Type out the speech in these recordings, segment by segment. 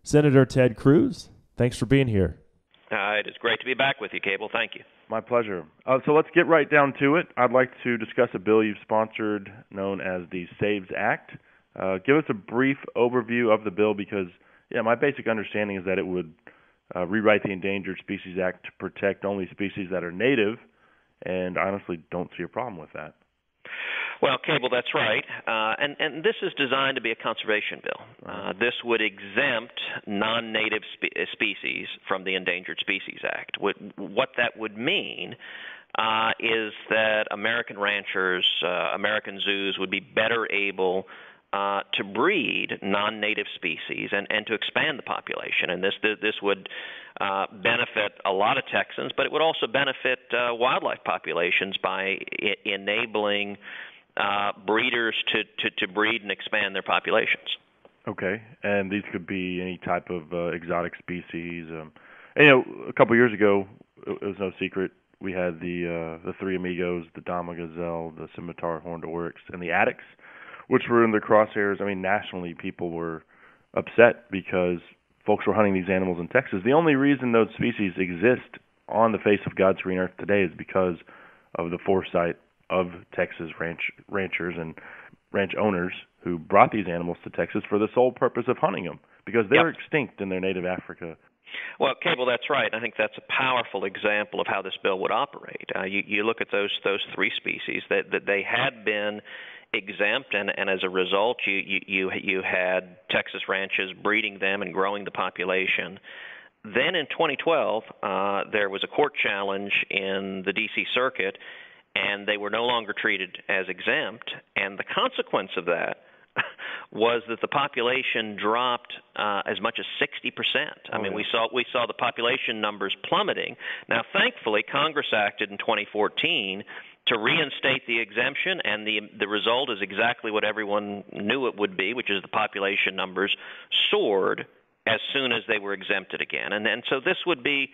Senator Ted Cruz, thanks for being here. It is great to be back with you, Cable. Thank you. My pleasure. So let's get right down to it. I'd like to discuss a bill you've sponsored known as the SAVES Act. Give us a brief overview of the bill because, my basic understanding is that it would rewrite the Endangered Species Act to protect only species that are native, and I honestly don't see a problem with that. Well, Cable, that's right. And this is designed to be a conservation bill. This would exempt non-native species from the Endangered Species Act. What that would mean is that American ranchers, American zoos would be better able to breed non-native species and to expand the population. And this would benefit a lot of Texans, but it would also benefit wildlife populations by enabling breeders to breed and expand their populations. Okay, and these could be any type of exotic species. A couple years ago, it was no secret, we had the three amigos, the Dama gazelle, the scimitar horned oryx, and the addax, which were in the crosshairs. I mean, nationally, people were upset because folks were hunting these animals in Texas. The only reason those species exist on the face of God's green earth today is because of the foresight of Texas ranchers and ranch owners who brought these animals to Texas for the sole purpose of hunting them because they're extinct in their native Africa. Well, Cable, that's right. I think that's a powerful example of how this bill would operate. You look at those three species that they had been exempt, and as a result, you had Texas ranches breeding them and growing the population. Then in 2012, there was a court challenge in the D.C. Circuit, and they were no longer treated as exempt. And the consequence of that was that the population dropped as much as 60%. I mean, we saw the population numbers plummeting. Now, thankfully, Congress acted in 2014 to reinstate the exemption, and the result is exactly what everyone knew it would be, which is the population numbers soared as soon as they were exempted again. And so this would be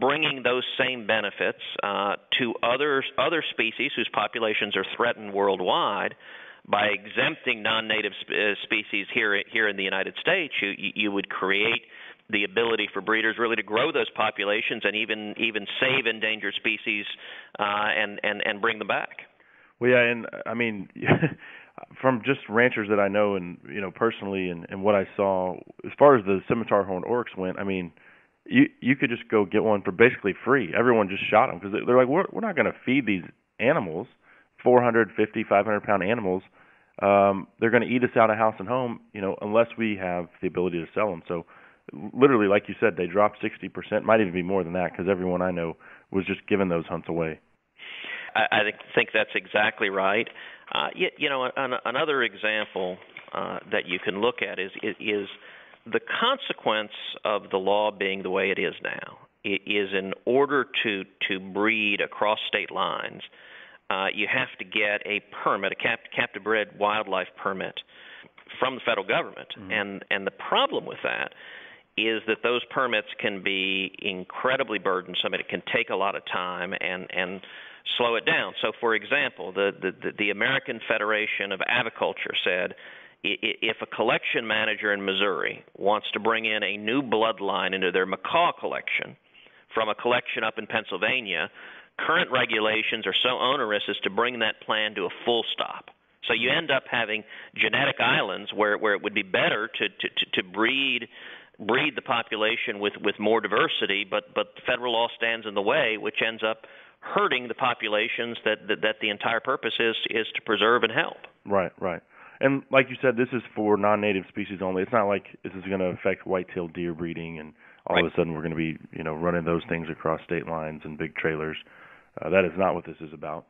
bringing those same benefits to other species whose populations are threatened worldwide. By exempting non-native species here in the United States, you would create the ability for breeders really to grow those populations and even save endangered species and bring them back. Well, yeah, and I mean, from just ranchers that I know and personally and what I saw, as far as the scimitar horned oryx went, I mean, you could just go get one for basically free. Everyone just shot them because they're like, we're not going to feed these animals, 450, 500-pound animals. They're going to eat us out of house and home, unless we have the ability to sell them. So literally, like you said, they dropped 60%, might even be more than that because everyone I know was just giving those hunts away. I think that's exactly right. Another example that you can look at is the consequence of the law being the way it is now. It is in order to breed across state lines, you have to get a permit, a captive bred wildlife permit from the federal government. Mm-hmm. And the problem with that is that those permits can be incredibly burdensome, and it can take a lot of time and slow it down. So, for example, the American Federation of Aviculture said if a collection manager in Missouri wants to bring in a new bloodline into their macaw collection from a collection up in Pennsylvania, current regulations are so onerous as to bring that plan to a full stop. So you end up having genetic islands where it would be better to breed the population with more diversity, but the federal law stands in the way, which ends up hurting the populations that the entire purpose is to preserve and help. Right. And like you said, this is for non-native species only. It's not like this is going to affect white-tailed deer breeding and all of a sudden we're going to be, running those things across state lines and big trailers. That is not what this is about.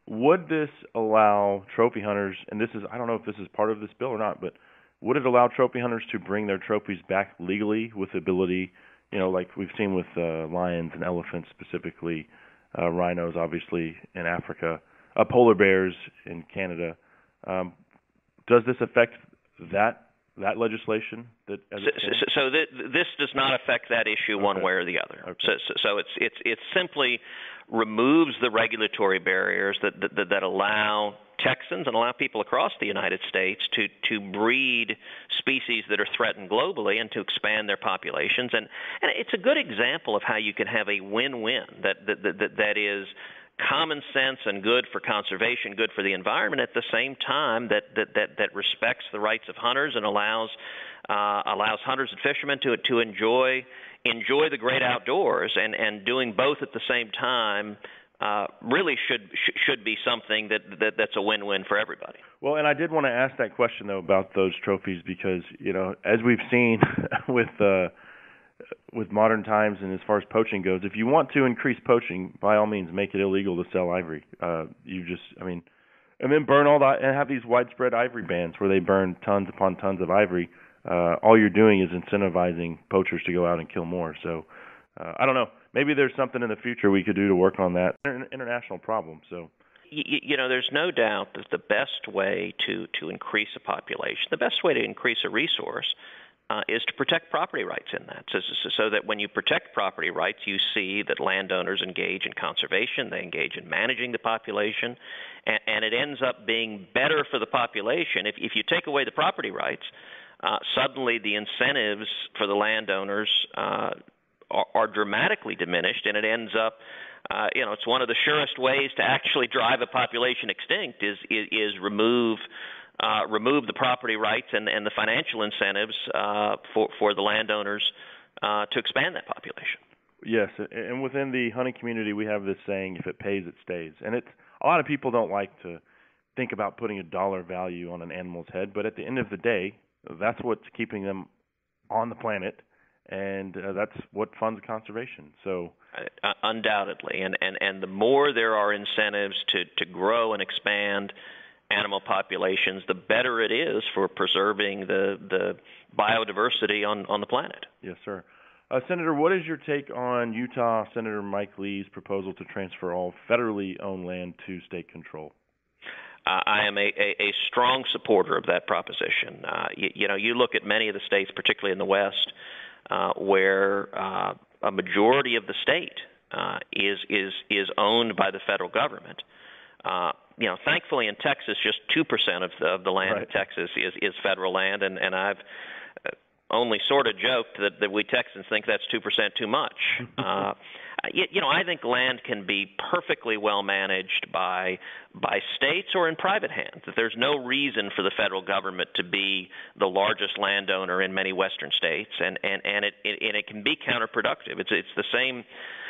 Would this allow trophy hunters, and I don't know if this is part of this bill or not, but would it allow trophy hunters to bring their trophies back legally with the ability, like we've seen with lions and elephants specifically, rhinos obviously in Africa, polar bears in Canada. Does this affect that legislation? This does not affect that issue one way or the other. Okay. So it simply removes the regulatory barriers that allow Texans and allow people across the United States to breed species that are threatened globally and to expand their populations. And it's a good example of how you can have a win-win that is common sense and good for conservation, good for the environment, at the same time that respects the rights of hunters and allows hunters and fishermen to enjoy the great outdoors, and doing both at the same time really should be something that's a win-win for everybody. Well, and I did want to ask that question though about those trophies, because as we've seen with modern times and as far as poaching goes, if you want to increase poaching, by all means make it illegal to sell ivory. And then burn all that and have these widespread ivory bans where they burn tons upon tons of ivory. All you're doing is incentivizing poachers to go out and kill more. So I don't know. Maybe there's something in the future we could do to work on that. It's an international problem. So there's no doubt that the best way to increase a population, the best way to increase a resource, is to protect property rights in that, so that when you protect property rights, you see that landowners engage in conservation, they engage in managing the population, and it ends up being better for the population. If you take away the property rights, suddenly the incentives for the landowners are dramatically diminished, and it ends up, it's one of the surest ways to actually drive a population extinct is remove the property rights and the financial incentives for the landowners to expand that population. Yes, and within the hunting community, we have this saying, if it pays, it stays. And a lot of people don't like to think about putting a dollar value on an animal's head, but at the end of the day, that's what's keeping them on the planet, and that's what funds conservation. So undoubtedly, and the more there are incentives to grow and expand animal populations, the better it is for preserving the biodiversity on the planet. Yes, sir. Senator, what is your take on Utah Senator Mike Lee's proposal to transfer all federally owned land to state control? I am a strong supporter of that proposition. You look at many of the states, particularly in the West, where a majority of the state is owned by the federal government. Thankfully in Texas, just 2% of the land in Texas is federal land, and I've only sort of joked that we Texans think that's 2% too much. I think land can be perfectly well managed by states or in private hands. That there's no reason for the federal government to be the largest landowner in many western states, and it can be counterproductive. It's the same.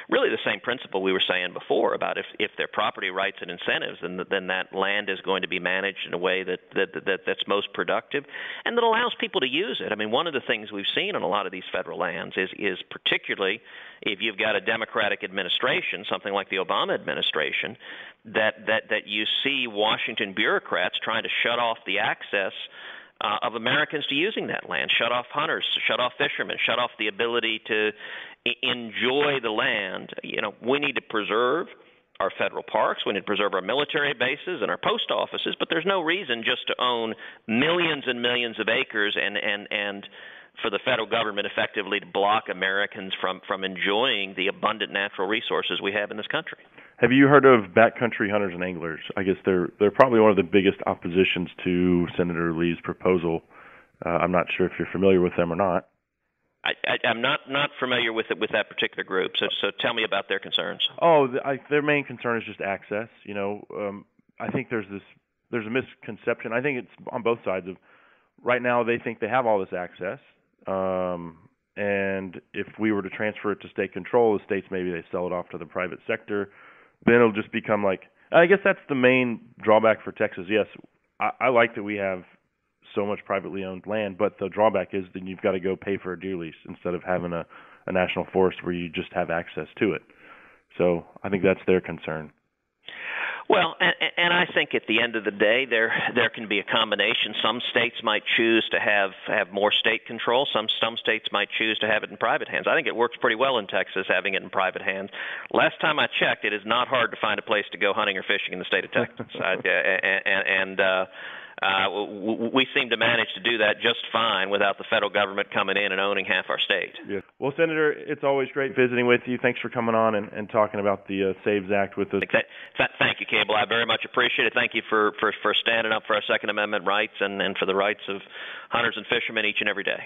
Really the same principle we were saying before about if there are property rights and incentives, then that land is going to be managed in a way that's most productive and that allows people to use it. I mean, one of the things we've seen on a lot of these federal lands is particularly if you've got a Democratic administration, something like the Obama administration, that you see Washington bureaucrats trying to shut off the access of Americans to using that land, shut off hunters, shut off fishermen, shut off the ability to enjoy the land. We need to preserve our federal parks, we need to preserve our military bases and our post offices, but there's no reason just to own millions and millions of acres and for the federal government effectively to block Americans from enjoying the abundant natural resources we have in this country. Have you heard of backcountry hunters and anglers? I guess they're probably one of the biggest oppositions to Senator Lee's proposal. I'm not sure if you're familiar with them or not. I'm not familiar with that particular group. So tell me about their concerns. Their main concern is just access. I think there's a misconception. I think it's on both sides of. Right now, they think they have all this access, and if we were to transfer it to state control, the states maybe they sell it off to the private sector. Then it'll just become like, I guess that's the main drawback for Texas. Yes, I like that we have so much privately owned land, but the drawback is then you've got to go pay for a deer lease instead of having a national forest where you just have access to it. So I think that's their concern. Well, and I think at the end of the day, there can be a combination. Some states might choose to have more state control. Some states might choose to have it in private hands. I think it works pretty well in Texas having it in private hands. Last time I checked, it is not hard to find a place to go hunting or fishing in the state of Texas. we seem to manage to do that just fine without the federal government coming in and owning half our state. Yeah. Well, Senator, it's always great visiting with you. Thanks for coming on and talking about the SAVES Act with us. Thank you, Cable. I very much appreciate it. Thank you for standing up for our Second Amendment rights and for the rights of hunters and fishermen each and every day.